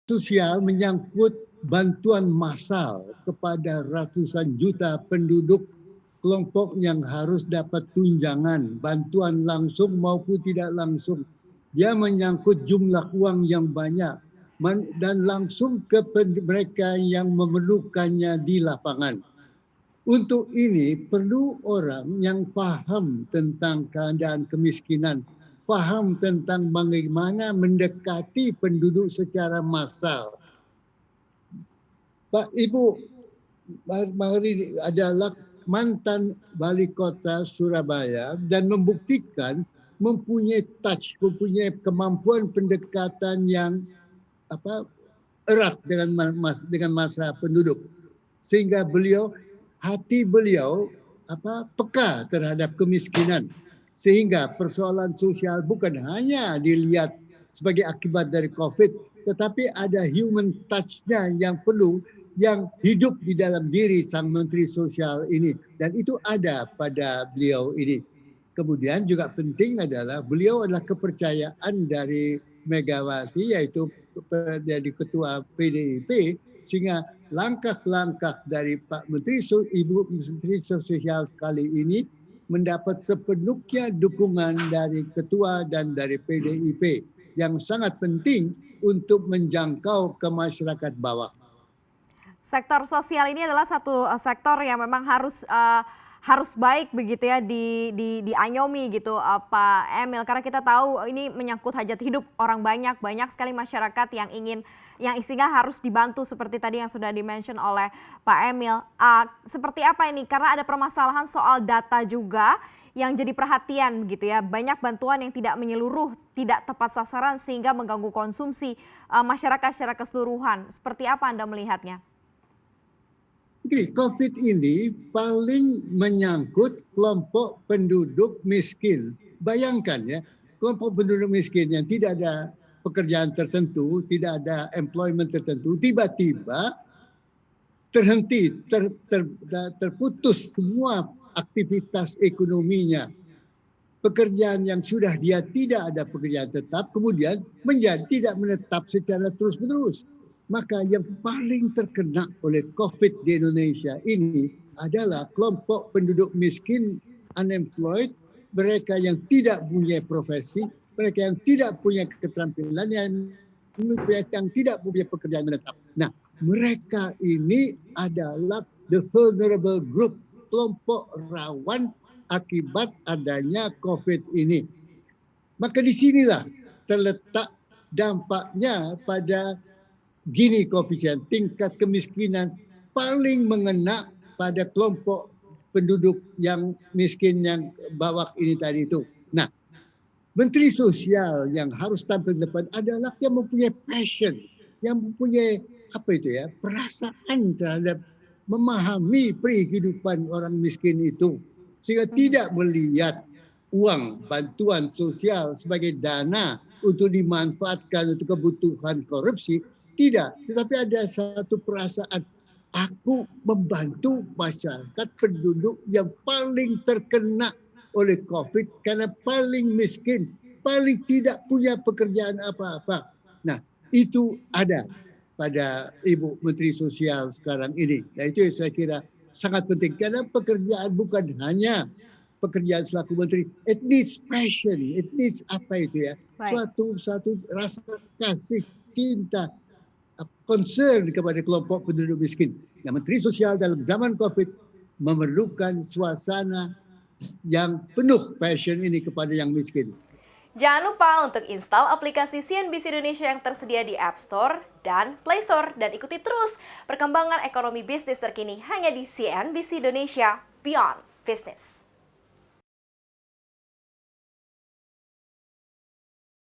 sosial menyangkut bantuan massal kepada ratusan juta penduduk kelompok yang harus dapat tunjangan, bantuan langsung maupun tidak langsung. Dia menyangkut jumlah uang yang banyak dan langsung ke mereka yang memerlukannya di lapangan. Untuk ini perlu orang yang paham tentang keadaan kemiskinan, paham tentang bagaimana mendekati penduduk secara massal. Pak Ibu Mahri adalah mantan wali kota Surabaya dan membuktikan mempunyai mempunyai kemampuan pendekatan yang erat dengan masa penduduk, sehingga hati beliau peka terhadap kemiskinan, sehingga persoalan sosial bukan hanya dilihat sebagai akibat dari COVID, tetapi ada human touch-nya yang hidup di dalam diri sang Menteri Sosial ini, dan itu ada pada beliau ini. Kemudian juga penting adalah beliau adalah kepercayaan dari Megawati, yaitu jadi ketua PDIP, sehingga langkah-langkah dari Ibu Menteri Sosial kali ini mendapat sepenuhnya dukungan dari ketua dan dari PDIP yang sangat penting untuk menjangkau ke masyarakat bawah. Sektor sosial ini adalah satu sektor yang memang harus baik begitu ya diayomi gitu Pak Emil, karena kita tahu ini menyangkut hajat hidup orang banyak sekali masyarakat yang istilahnya harus dibantu seperti tadi yang sudah di-mention oleh Pak Emil. Seperti apa ini? Karena ada permasalahan soal data juga yang jadi perhatian gitu ya. Banyak bantuan yang tidak menyeluruh, tidak tepat sasaran sehingga mengganggu konsumsi masyarakat secara keseluruhan. Seperti apa Anda melihatnya? COVID ini paling menyangkut kelompok penduduk miskin. Bayangkan ya, kelompok penduduk miskin yang tidak ada pekerjaan tertentu, tidak ada employment tertentu, tiba-tiba terhenti, terputus semua aktivitas ekonominya. Pekerjaan yang sudah dia tidak ada pekerjaan tetap, kemudian menjadi tidak menetap secara terus-menerus. Maka yang paling terkena oleh COVID di Indonesia ini adalah kelompok penduduk miskin, unemployed, mereka yang tidak punya profesi, mereka yang tidak punya keterampilan, yang tidak punya pekerjaan menetap. Nah, mereka ini adalah the vulnerable group, kelompok rawan akibat adanya COVID ini. Maka disinilah terletak dampaknya pada Gini koefisien tingkat kemiskinan paling mengena pada kelompok penduduk yang miskin yang bawah ini tadi itu. Nah, Menteri Sosial yang harus tampil depan adalah yang mempunyai passion, yang mempunyai perasaan terhadap memahami kehidupan orang miskin itu, sehingga tidak melihat uang bantuan sosial sebagai dana untuk dimanfaatkan untuk kebutuhan korupsi. Tidak, tetapi ada satu perasaan aku membantu masyarakat penduduk yang paling terkena oleh COVID karena paling miskin, paling tidak punya pekerjaan apa-apa. Nah, itu ada pada Ibu Menteri Sosial sekarang ini. Dan itu yang saya kira sangat penting karena pekerjaan bukan hanya pekerjaan selaku menteri, it needs passion, it needs suatu rasa kasih, cinta, concern kepada kelompok penduduk miskin. Nah, Menteri Sosial dalam zaman COVID memerlukan suasana yang penuh passion ini kepada yang miskin. Jangan lupa untuk install aplikasi CNBC Indonesia yang tersedia di App Store dan Play Store. Dan ikuti terus perkembangan ekonomi bisnis terkini hanya di CNBC Indonesia Beyond Business.